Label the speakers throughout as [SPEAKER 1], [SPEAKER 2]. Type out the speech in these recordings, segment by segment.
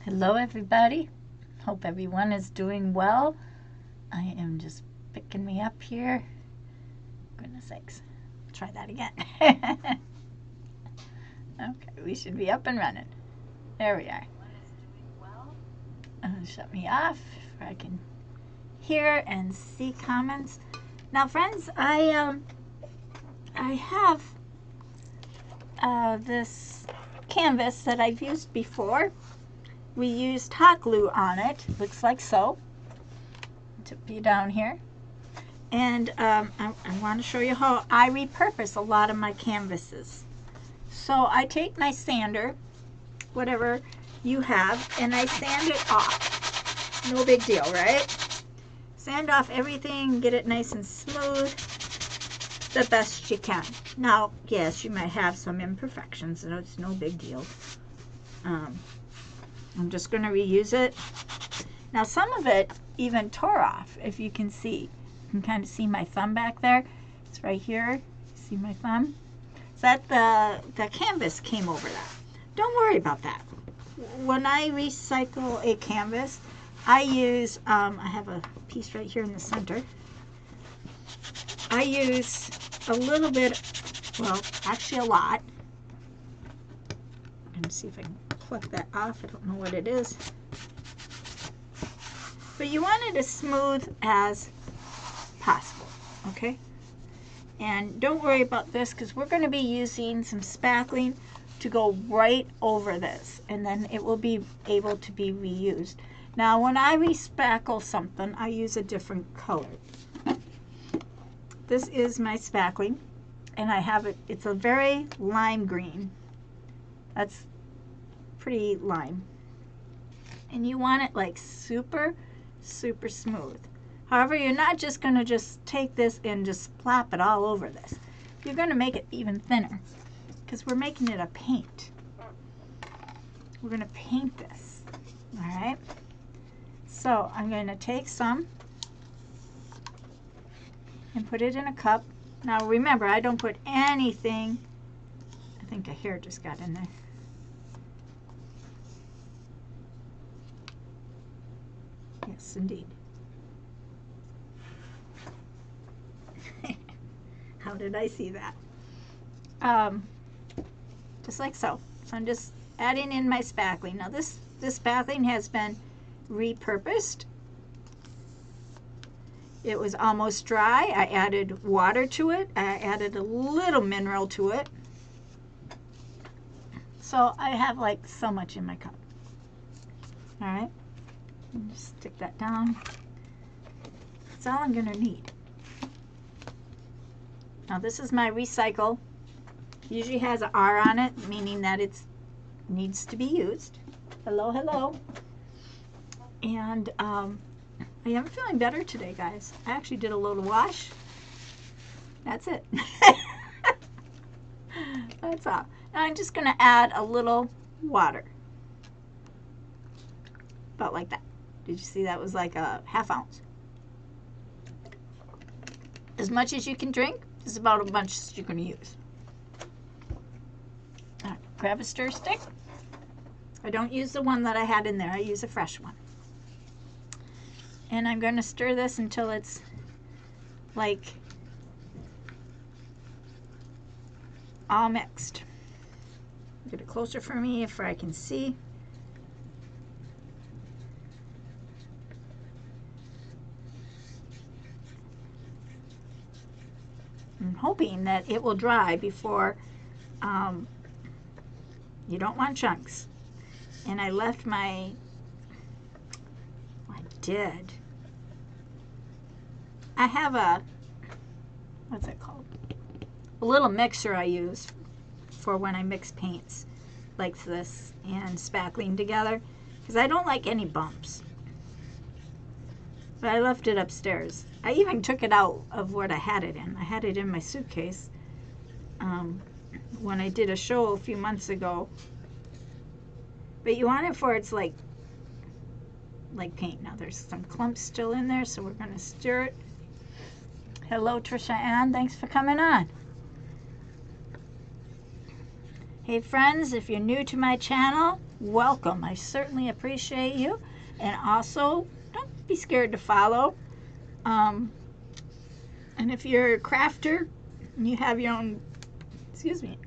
[SPEAKER 1] Hello everybody. Hope everyone is doing well. I am just picking me up here. Goodness sakes. Try that again. Okay, we should be up and running. There we are. Shut me off if I can hear and see comments. Now friends, I have this canvas that I've used before. We used hot glue on it, looks like so. Tip you down here. And I want to show you how I repurpose a lot of my canvases. So I take my sander, whatever you have, and I sand it off. No big deal, right? Sand off everything, get it nice and smooth the best you can. Now, yes, you might have some imperfections, and it's no big deal. I'm just going to reuse it. Now some of it even tore off, if you can see. You can kind of see my thumb back there. It's right here. See my thumb? So that the canvas came over that. Don't worry about that. When I recycle a canvas, I use, I have a piece right here in the center. I use a little bit, well, actually a lot. I'm going to see if I can pluck that off. I don't know what it is. But you want it as smooth as possible, okay? And don't worry about this because we're going to be using some spackling to go right over this, and then it will be able to be reused. Now when I respackle something, I use a different color. This is my spackling, and I have it, it's a very lime green. That's pretty lime. And you want it like super smooth. However, you're not just going to just take this and just plop it all over this. You're going to make it even thinner because we're making it a paint. We're going to paint this. All right. So I'm going to take some and put it in a cup. Now remember, I don't put anything. I think a hair just got in there. Yes, indeed. How did I see that? Just like so. So I'm just adding in my spackling. Now this spackling has been repurposed. It was almost dry. I added water to it. I added a little mineral to it. So I have like so much in my cup. All right. Just stick that down. That's all I'm going to need. Now this is my recycle. Usually has an R on it, meaning that it needs to be used. Hello, hello. And I am feeling better today, guys. I actually did a little wash. That's it. That's all. Now I'm just going to add a little water. About like that. Did you see that was like a ½ ounce? As much as you can drink is about as much as you're going to use. All right, grab a stir stick. I don't use the one that I had in there. I use a fresh one. And I'm going to stir this until it's like all mixed. Get it closer for me if I can see. I'm hoping that it will dry before, you don't want chunks. And I left my, I did. I have a, what's it called? A little mixer I use for when I mix paints like this and spackling together because I don't like any bumps. But I left it upstairs. I even took it out of what I had it in. I had it in my suitcase when I did a show a few months ago. But you want it for it's like paint. Now there's some clumps still in there, so we're going to stir it. Hello, Trisha Ann. Thanks for coming on. Hey friends, if you're new to my channel, welcome. I certainly appreciate you. And also, don't be scared to follow. And if you're a crafter and you have your own,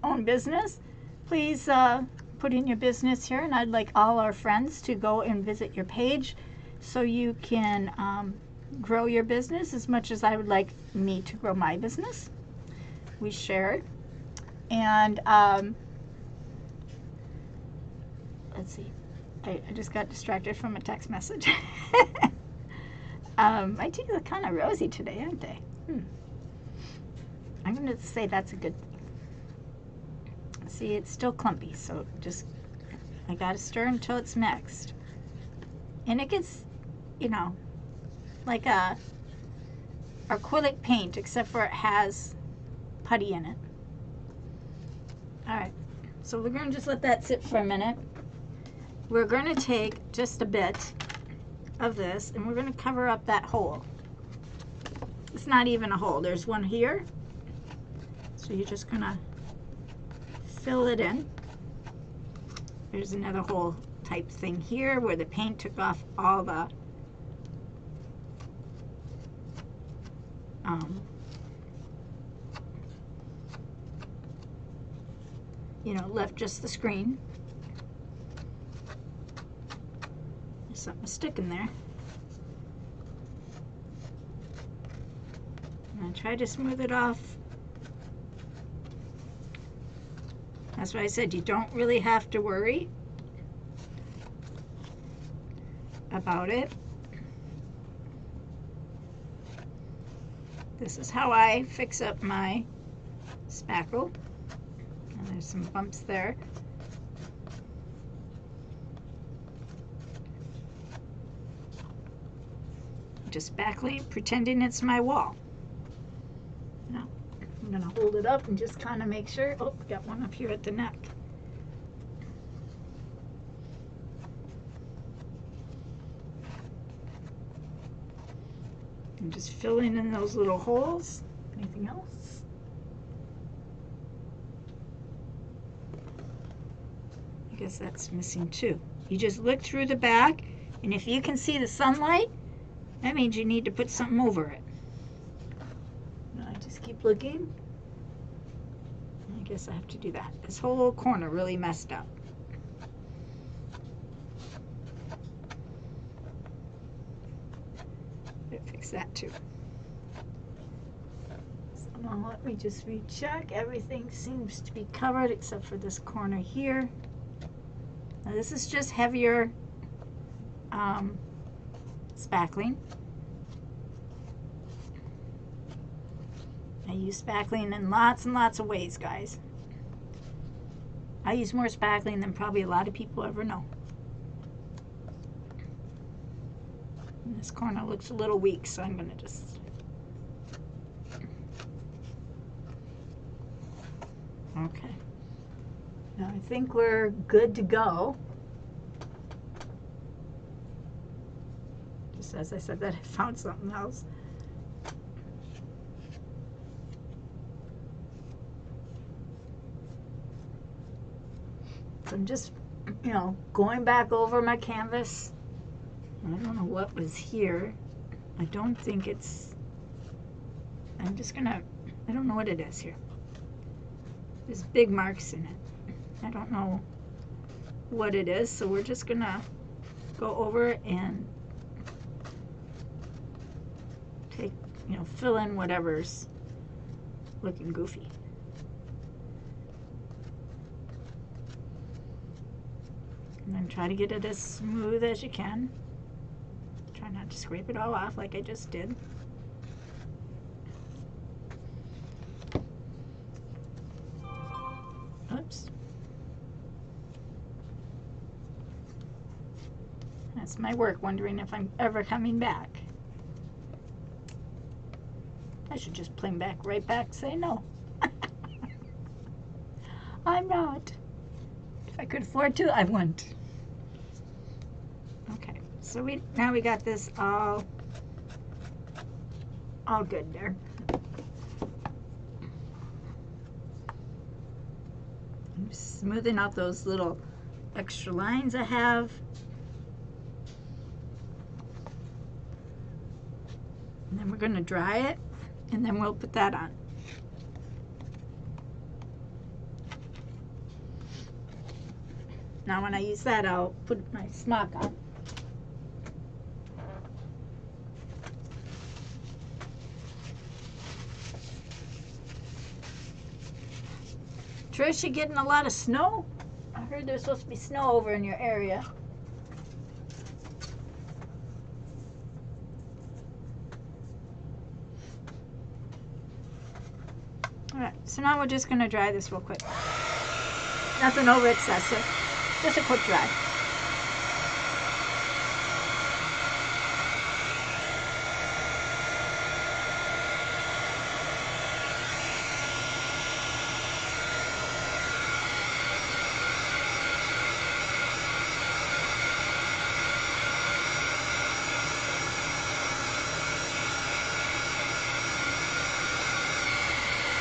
[SPEAKER 1] own business, please put in your business here. And I'd like all our friends to go and visit your page so you can grow your business as much as I would like me to grow my business. We share it. And let's see. I just got distracted from a text message. My teeth are kind of rosy today, aren't they? I'm going to say that's a good thing. See, it's still clumpy, so just, I got to stir until it's mixed. And it gets, you know, like a acrylic paint, except for it has putty in it. Alright, so we're going to just let that sit for a minute. We're going to take just a bit of this and we're going to cover up that hole. It's not even a hole. There's one here. So you're just going to fill it in. There's another hole type thing here where the paint took off all the you know, left just the screen. There's something sticking there. And I try to smooth it off. That's why I said you don't really have to worry about it. This is how I fix up my spackle. And there's some bumps there. Just spackling, pretending it's my wall. Now, I'm going to hold it up and just kind of make sure. Oh, got one up here at the neck. I'm just filling in those little holes. Anything else? I guess that's missing too. You just look through the back, and if you can see the sunlight, that means you need to put something over it. I just keep looking. I guess I have to do that. This whole corner really messed up. Fix that too. So now let me just recheck. Everything seems to be covered except for this corner here. Now this is just heavier spackling. I use spackling in lots and lots of ways, guys. I use more spackling than probably a lot of people ever know. And this corner looks a little weak, so I'm going to just... Okay. Now I think we're good to go. Just as I said that, I found something else. So I'm just, you know, going back over my canvas. I don't know what was here. I don't think it's, I'm just gonna, I don't know what it is here. There's big marks in it. I don't know what it is, so we're just gonna go over and take, you know, fill in whatever's looking goofy. And then try to get it as smooth as you can. Try not to scrape it all off like I just did. Oops. That's my work, wondering if I'm ever coming back. I should just play back, right back, say no. I'm not. If I could afford to, I wouldn't. Okay, so now we got this all good there. I'm smoothing out those little extra lines I have. And then we're going to dry it, and then we'll put that on. Now when I use that, I'll put my smock on. Trish, you getting a lot of snow? I heard there's supposed to be snow over in your area. Alright, so now we're just going to dry this real quick. Nothing over excessive. Just a quick dry.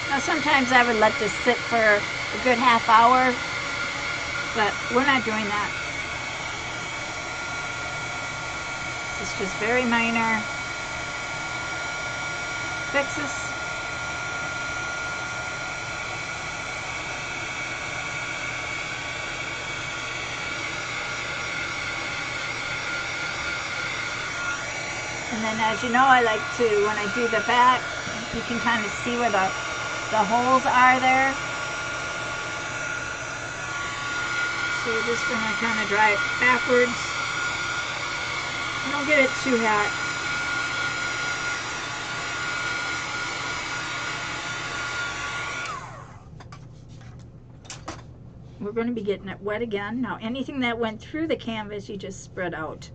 [SPEAKER 1] Now sometimes I would let this sit for a good half hour, but we're not doing that. This is just very minor fixes. And then, as you know, I like to, when I do the back, you can kind of see where the holes are there. So we're just going to kind of dry it backwards. Don't get it too hot. We're going to be getting it wet again. Now anything that went through the canvas, you just spread out.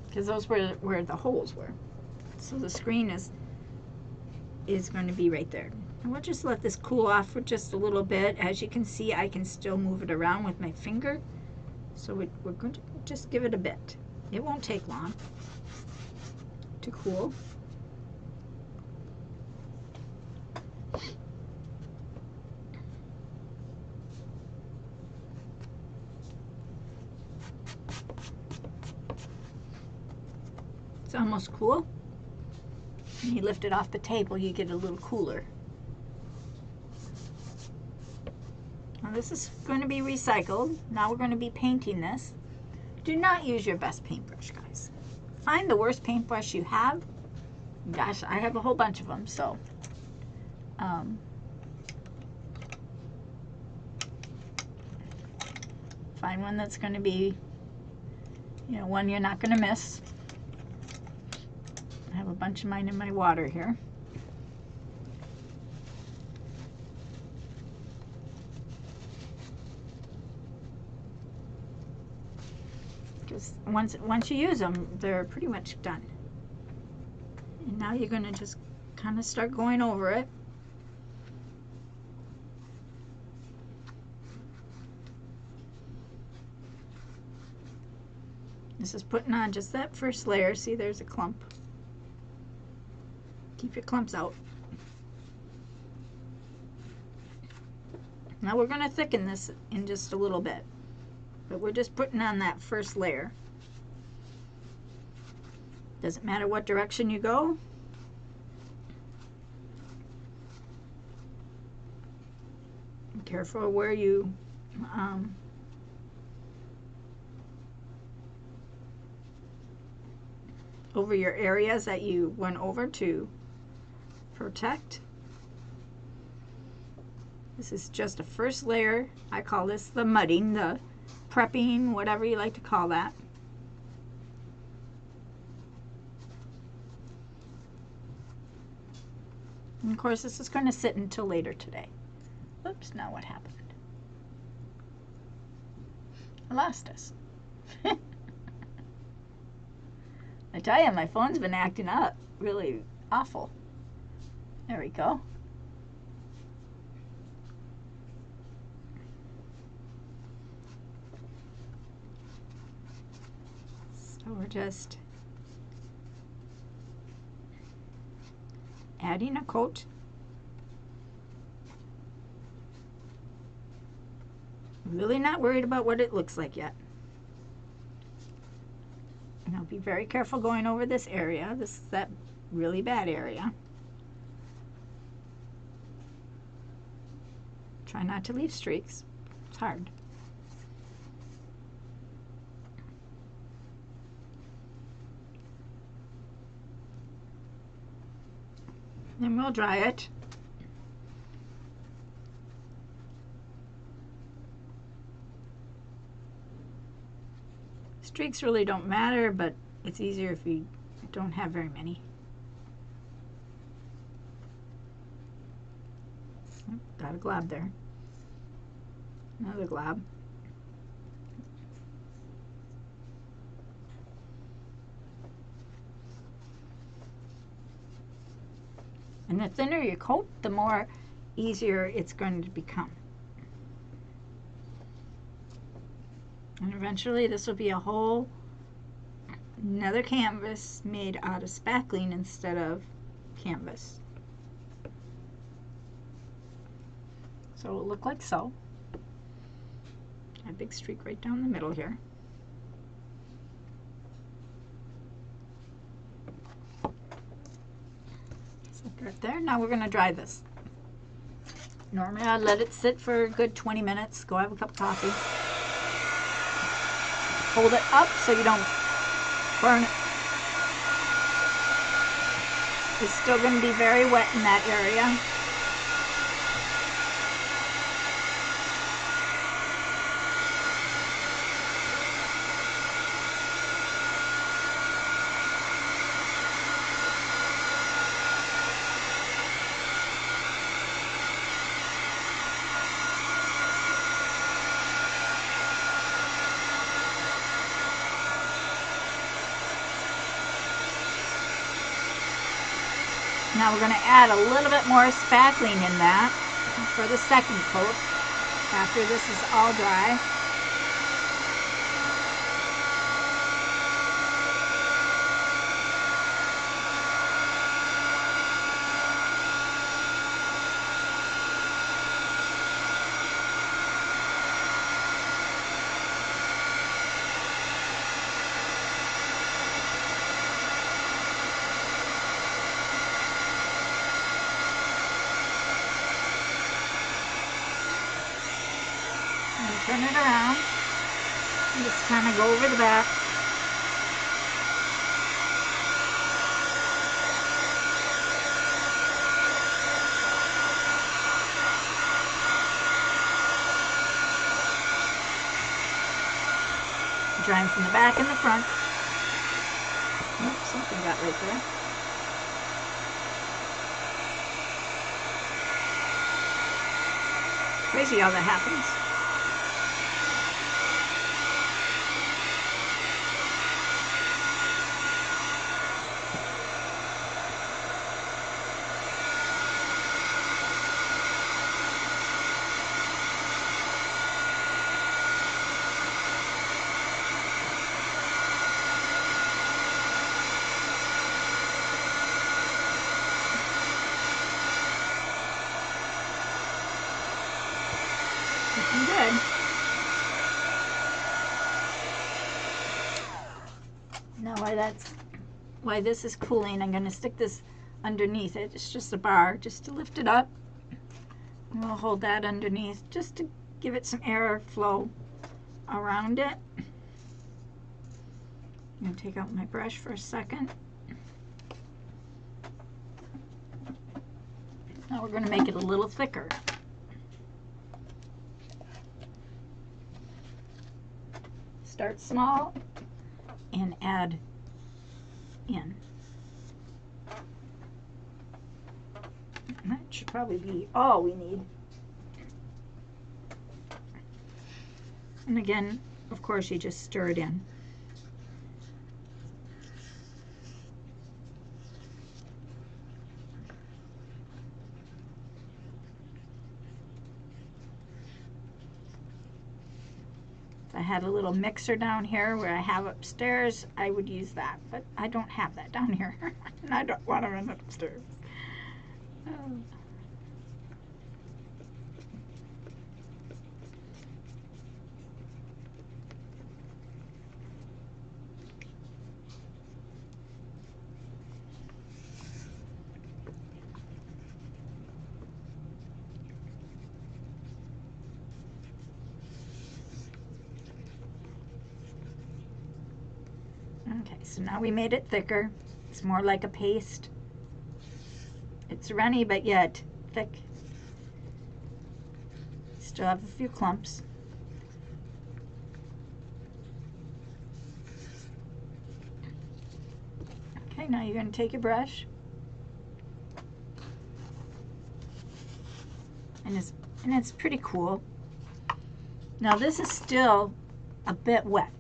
[SPEAKER 1] Because those were where the holes were. So the screen is going to be right there. And we'll just let this cool off for just a little bit. As you can see, I can still move it around with my finger. So we're going to just give it a bit. It won't take long to cool. It's almost cool. When you lift it off the table, you get a little cooler. Now this is going to be recycled. Now we're going to be painting this. Do not use your best paintbrush, guys. Find the worst paintbrush you have. Gosh, I have a whole bunch of them, so find one that's going to be, you know, one you're not going to miss. I have a bunch of mine in my water here. Because once you use them, they're pretty much done. And now you're going to just kind of start going over it. This is putting on just that first layer. See, there's a clump. Keep your clumps out. Now we're going to thicken this in just a little bit. But we're just putting on that first layer. Doesn't matter what direction you go. Be careful where you over your areas that you went over to protect. This is just a first layer. I call this the mudding, the prepping, whatever you like to call that. And of course, this is going to sit until later today. Oops, now what happened? I lost us. I tell you, my phone's been acting up really awful. There we go. So we're just adding a coat. Really not worried about what it looks like yet. Now be very careful going over this area. This is that really bad area. Try not to leave streaks. It's hard. Then we'll dry it. Streaks really don't matter, but it's easier if you don't have very many. Got a glob there. Another glob. And the thinner you coat, the more easier it's going to become. And eventually this will be a whole another canvas made out of spackling instead of canvas. So it'll look like so. A big streak right down the middle here. Right there. Now we're going to dry this. Normally I'd let it sit for a good 20 minutes. Go have a cup of coffee. Hold it up so you don't burn it. It's still going to be very wet in that area. Now we're going to add a little bit more spackling in that for the second coat after this is all dry. Turn it around and just kind of go over the back. Drying from the back and the front. Oops, something got right there. Crazy how that happens. Looking good. Now why this is cooling, I'm going to stick this underneath it. It's just a bar just to lift it up. And we'll hold that underneath just to give it some air flow around it. I'm going to take out my brush for a second. Now we're going to make it a little thicker. Start small and add in. That should probably be all we need. And again, of course, you just stir it in. If I had a little mixer down here where I have upstairs, I would use that, but I don't have that down here. And I don't want to run upstairs. Oh. Okay, so now we made it thicker. It's more like a paste. It's runny, but yet thick. Still have a few clumps. Okay, now you're going to take your brush, and it's pretty cool. Now this is still a bit wet,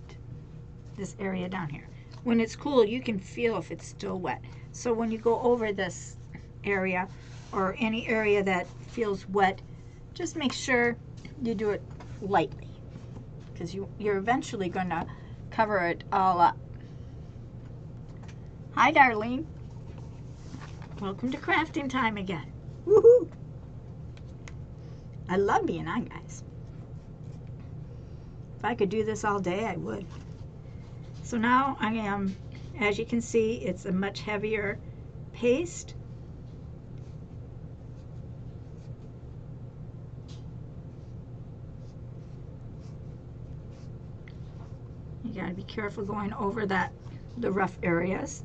[SPEAKER 1] this area down here. When it's cool, you can feel if it's still wet. So when you go over this area or any area that feels wet, just make sure you do it lightly, because you're eventually going to cover it all up. Hi, Darlene. Welcome to crafting time again. Woohoo! I love being on, guys. If I could do this all day, I would. So now I am, as you can see, it's a much heavier paste. You got to be careful going over the rough areas.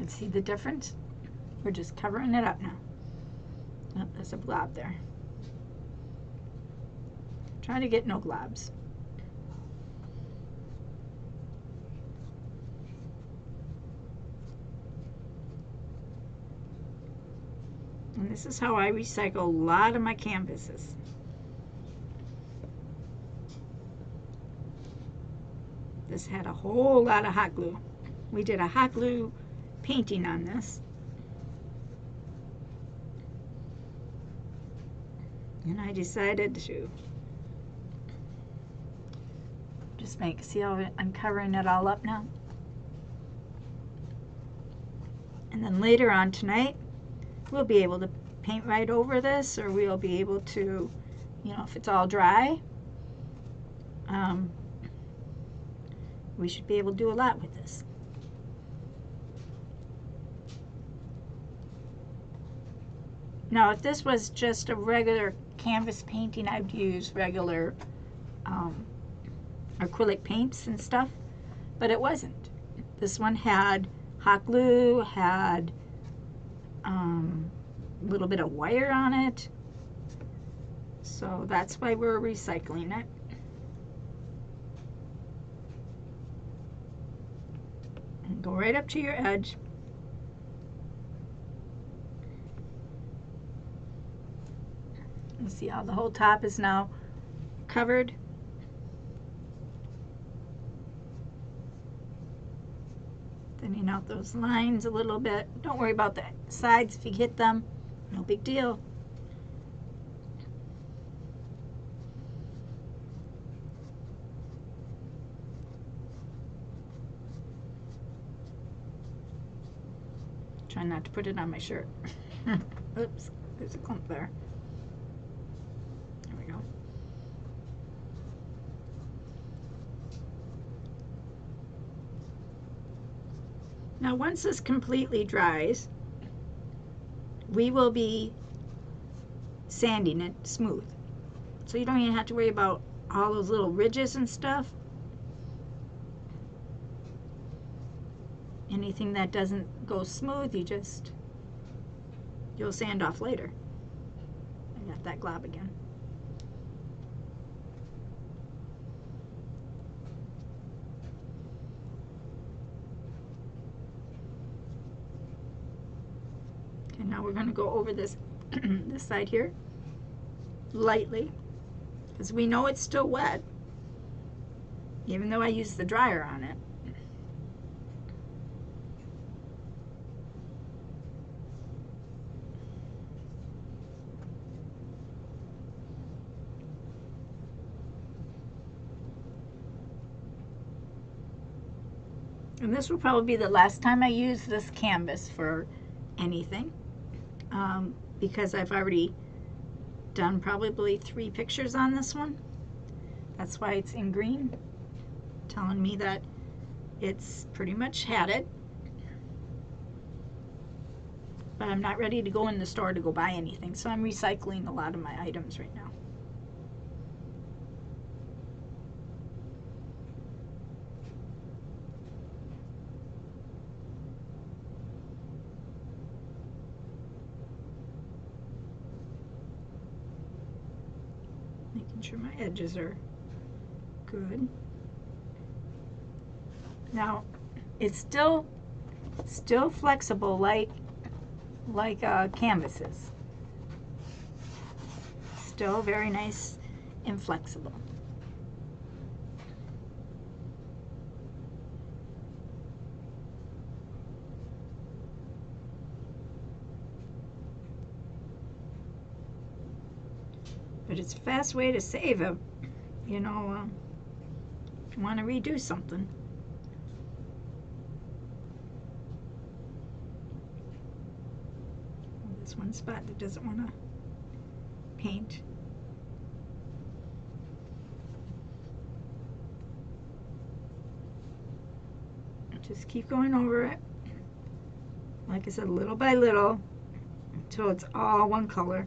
[SPEAKER 1] And see the difference? We're just covering it up now. Oh, there's a blob there. Try to get no globs. And this is how I recycle a lot of my canvases. This had a whole lot of hot glue. We did a hot glue painting on this. And I decided to just see how I'm covering it all up now. And then later on tonight, we'll be able to paint right over this, or we'll be able to, if it's all dry, we should be able to do a lot with this. Now, if this was just a regular canvas painting, I'd use regular acrylic paints and stuff, but it wasn't. This one had hot glue, had a little bit of wire on it, so that's why we're recycling it. And go right up to your edge. You see how the whole top is now covered? Thinning out those lines a little bit. Don't worry about the sides if you hit them. No big deal. Try not to put it on my shirt. Oops, there's a clump there. There we go. Now once this completely dries, we will be sanding it smooth. So you don't even have to worry about all those little ridges and stuff. Anything that doesn't go smooth, you'll sand off later. I got that glob again. Okay, now we're going to go over this this side here lightly, because we know it's still wet, even though I used the dryer on it. And this will probably be the last time I use this canvas for anything, because I've already done probably 3 pictures on this one. That's why it's in green, telling me that it's pretty much had it. But I'm not ready to go in the store to go buy anything, so I'm recycling a lot of my items right now. Making sure my edges are good. Now, it's still flexible like canvases. Still very nice and flexible. But it's a fast way to save it, you know, if you want to redo something. There's one spot that doesn't want to paint. Just keep going over it, like I said, little by little, until it's all one color.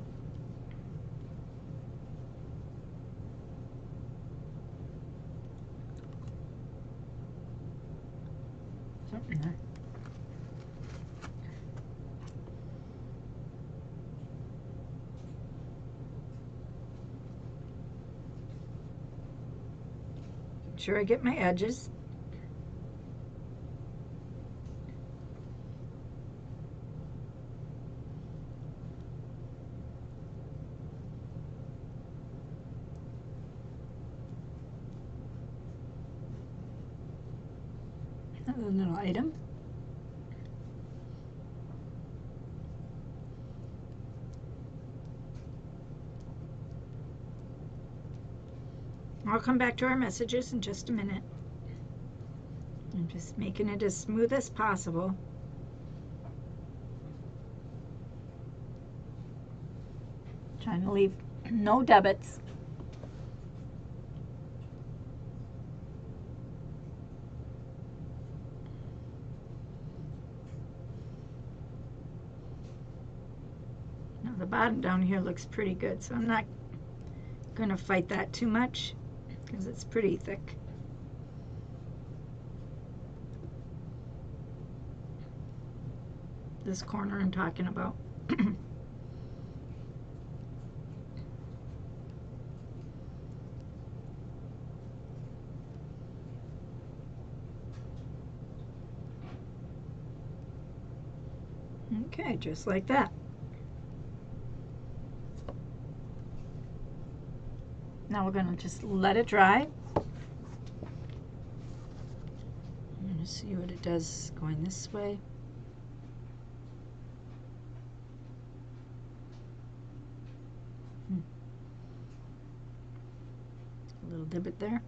[SPEAKER 1] Something there. Make sure I get my edges. Another little item. I'll come back to our messages in just a minute. I'm just making it as smooth as possible. Trying to leave no debits. Now the bottom down here looks pretty good, so I'm not going to fight that too much because it's pretty thick. This corner I'm talking about. Okay, just like that. Now we're going to just let it dry. I'm going to see what it does going this way. A little divot there.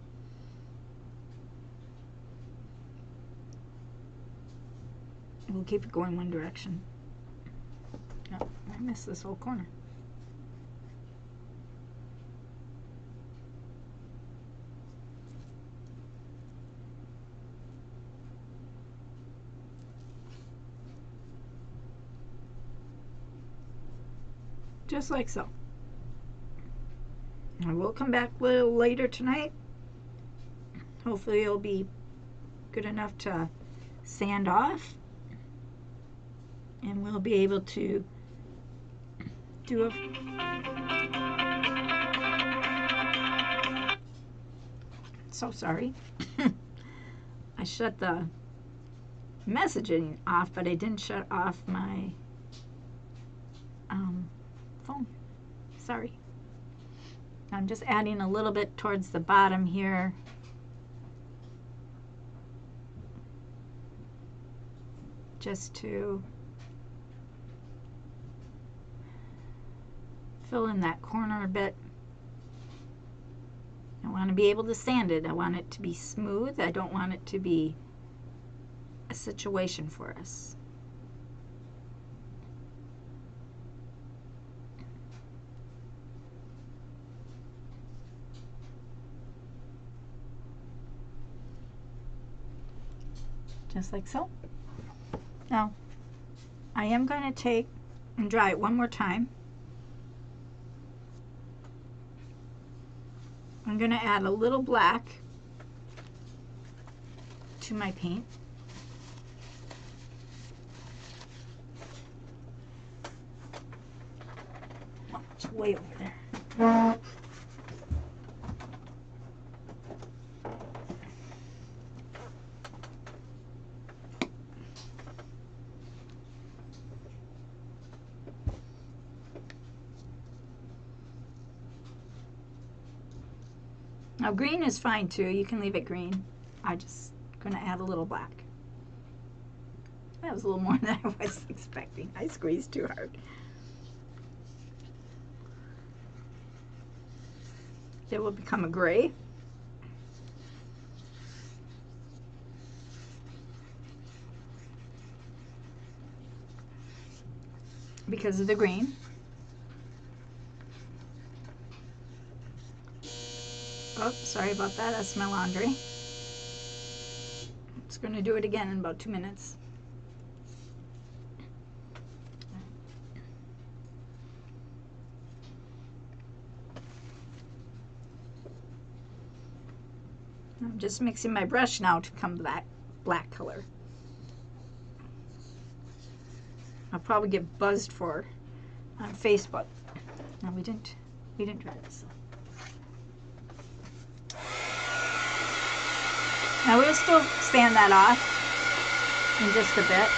[SPEAKER 1] We'll keep it going one direction. Oh, I missed this whole corner. Just like so. I will come back a little later tonight. Hopefully it'll be good enough to sand off, and we'll be able to do a so sorry. I shut the messaging off, but I didn't shut off my phone. Sorry. I'm just adding a little bit towards the bottom here. Just to fill in that corner a bit. I want to be able to sand it. I want it to be smooth. I don't want it to be situation for us. Just like so. Now, I am going to take and dry it one more time. I'm going to add a little black to my paint. Oh, it's way over there. Now green is fine too. You can leave it green. I'm just going to add a little black. That was a little more than I was expecting. I squeezed too hard. It will become a gray. Because of the green. Oh, sorry about that. That's my laundry. It's going to do it again in about 2 minutes. I'm just mixing my brush now to come that black color. I'll probably get buzzed for on Facebook. No, we didn't try this. Now we'll still sand that off in just a bit.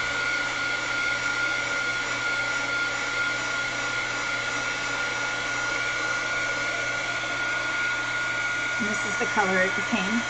[SPEAKER 1] And this is the color it became.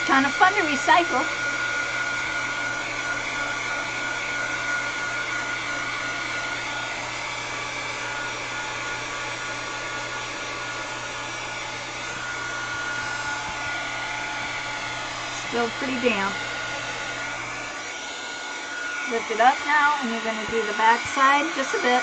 [SPEAKER 1] Kind of fun to recycle. Still pretty damp. Lift it up now, and you're going to do the back side just a bit.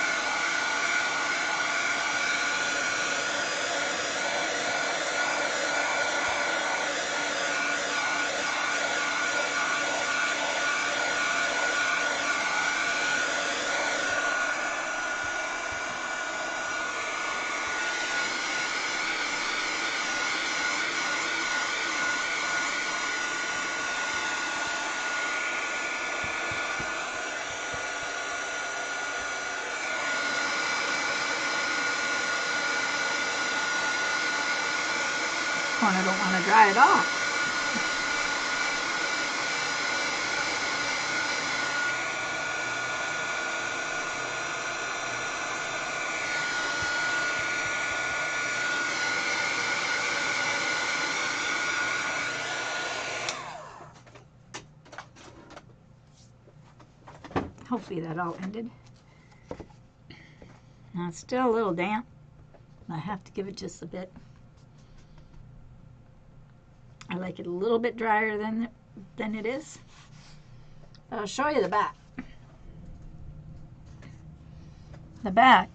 [SPEAKER 1] Corner don't want to dry it off. Hopefully that all ended. Now it's still a little damp. I have to give it just a bit. I like it a little bit drier than it is. I'll show you the back. The back,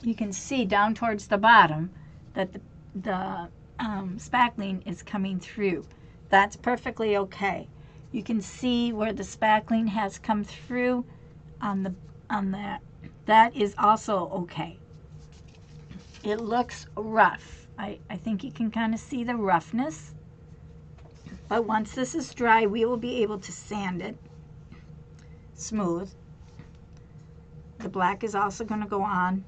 [SPEAKER 1] you can see down towards the bottom that the spackling is coming through. That's perfectly okay. You can see where the spackling has come through on that. That is also okay. It looks rough. I think you can kind of see the roughness. But once this is dry, we will be able to sand it smooth. The black is also going to go on.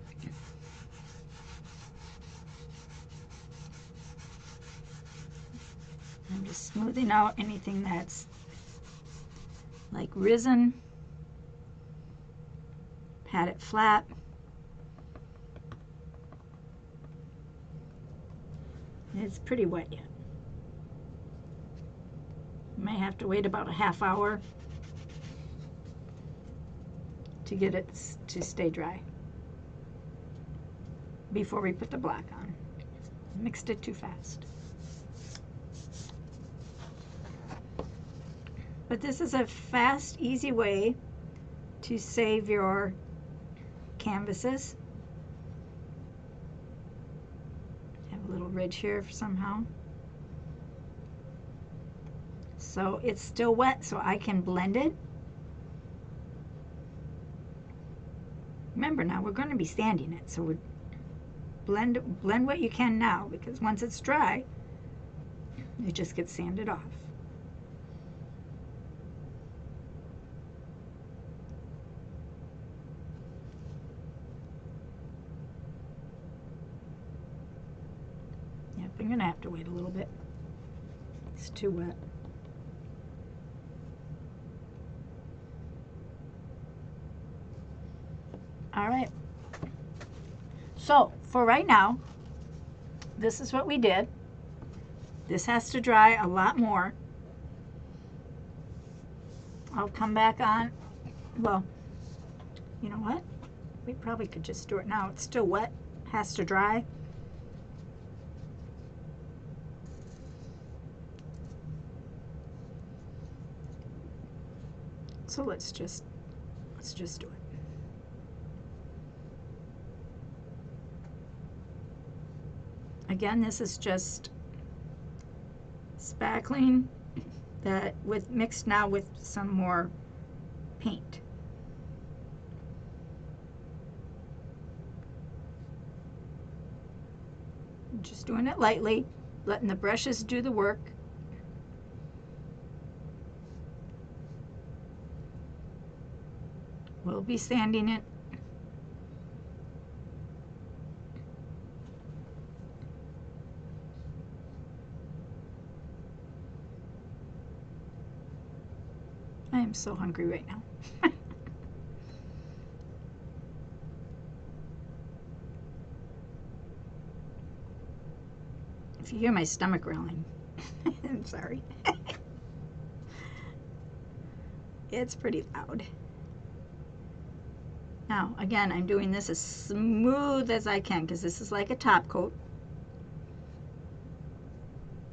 [SPEAKER 1] I'm just smoothing out anything that's like risen. Pat it flat. It's pretty wet yet. You may have to wait about a half hour to get it to stay dry before we put the black on. Mixed it too fast. But this is a fast, easy way to save your canvases. Have a little ridge here somehow. So it's still wet, so I can blend it. Remember now, we're going to be sanding it, so blend what you can now, because once it's dry, it just gets sanded off. Yep, I'm going to have to wait a little bit. It's too wet. All right. So for right now, this is what we did. This has to dry a lot more. I'll come back on. Well, you know what? We probably could just do it now. It's still wet. Has to dry. So let's just do it. Again, this is just spackling that mixed now with some more paint. I'm just doing it lightly, letting the brushes do the work. We'll be sanding it. I am so hungry right now. If you hear my stomach growling, I'm sorry. It's pretty loud. Now, again, I'm doing this as smooth as I can because this is like a top coat.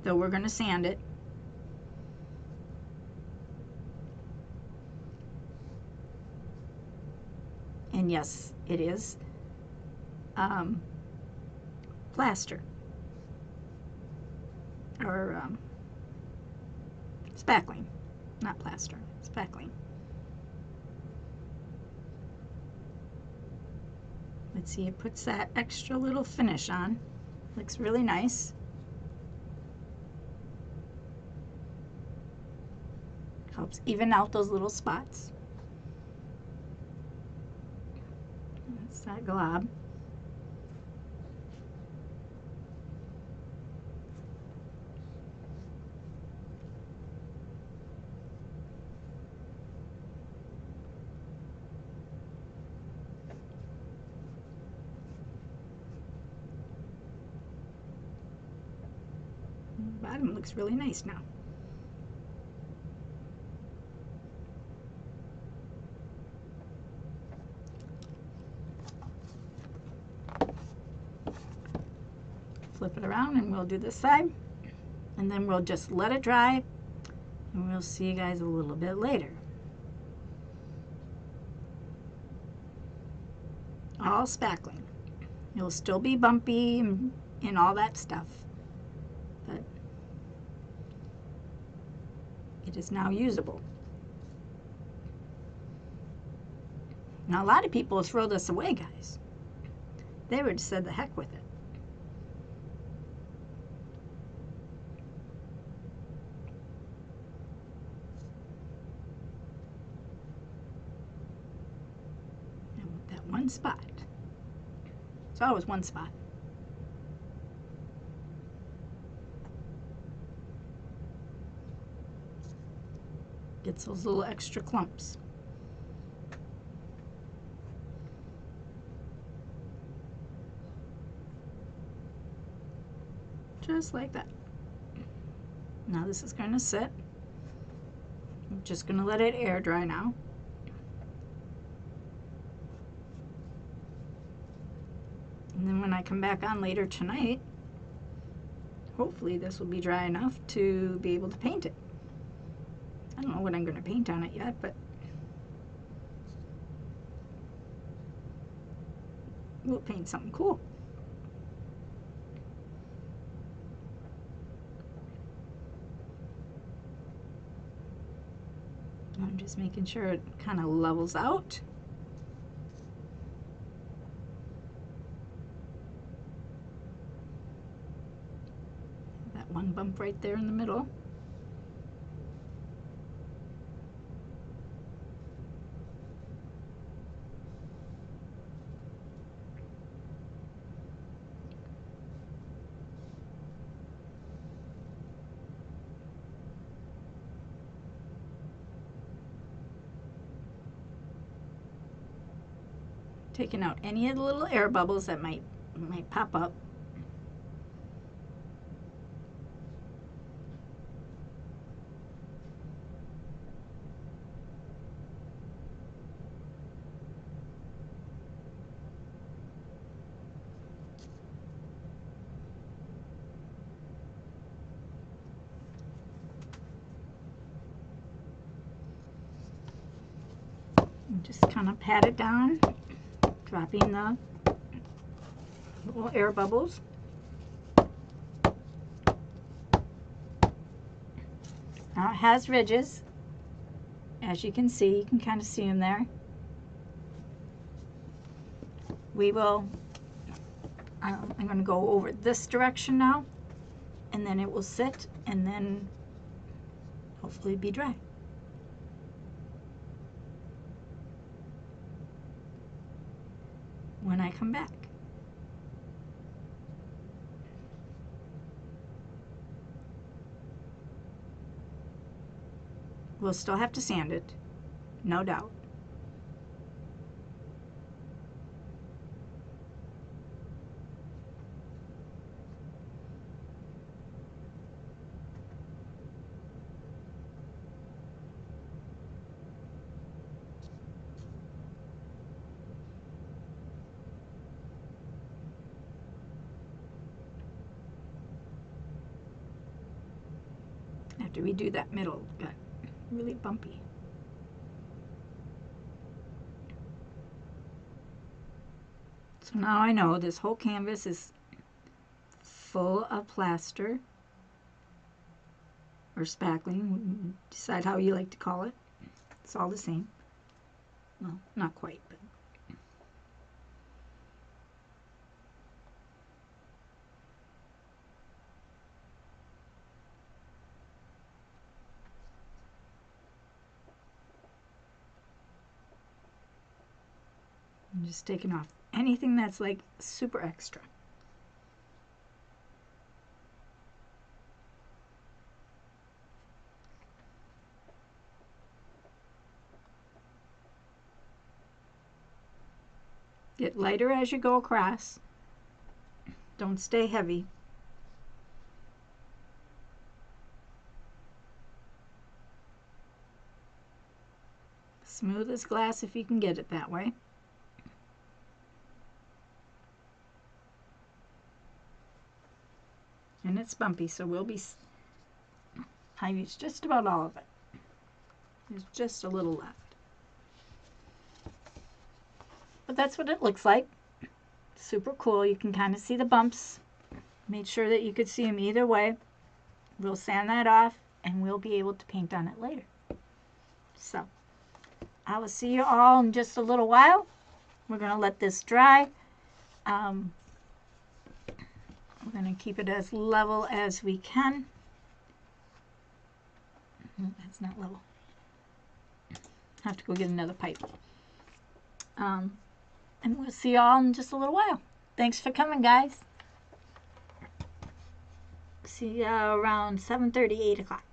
[SPEAKER 1] Though we're going to sand it. And yes, it is plaster or spackling, not plaster, spackling. Let's see, it puts that extra little finish on. Looks really nice. Helps even out those little spots. That's that glob. The bottom looks really nice now. Flip it around and we'll do this side, and then we'll just let it dry, and we'll see you guys a little bit later. All spackling. It'll still be bumpy and all that stuff, but it is now usable. Now a lot of people throw this away, guys. They would have said the heck with it. one spot. It's always one spot. Gets those little extra clumps. Just like that. Now this is going to sit. I'm just going to let it air dry now. And then when I come back on later tonight, hopefully this will be dry enough to be able to paint it. I don't know what I'm going to paint on it yet, but we'll paint something cool. I'm just making sure it kind of levels out. That one bump right there in the middle. Taking out any of the little air bubbles that might pop up. And just kind of pat it down, dropping the little air bubbles. Now it has ridges, as you can see. You can kind of see them there. We will, I'm going to go over this direction now, and then it will sit, and then hopefully be dry. When I come back. We'll still have to sand it, no doubt. After we do that middle, got really bumpy. So now I know this whole canvas is full of plaster or spackling. Decide how you like to call it. It's all the same. Well, not quite, but I'm just taking off anything that's like super extra. Get lighter as you go across. Don't stay heavy. Smooth as glass if you can get it that way. And it's bumpy, so we'll be, I used just about all of it. There's just a little left. But that's what it looks like. Super cool. You can kind of see the bumps. Made sure that you could see them either way. We'll sand that off and we'll be able to paint on it later. So I will see you all in just a little while. We're going to let this dry. We're going to keep it as level as we can. That's not level. Have to go get another pipe. And we'll see you all in just a little while. Thanks for coming, guys. See you around 7:30, 8 o'clock.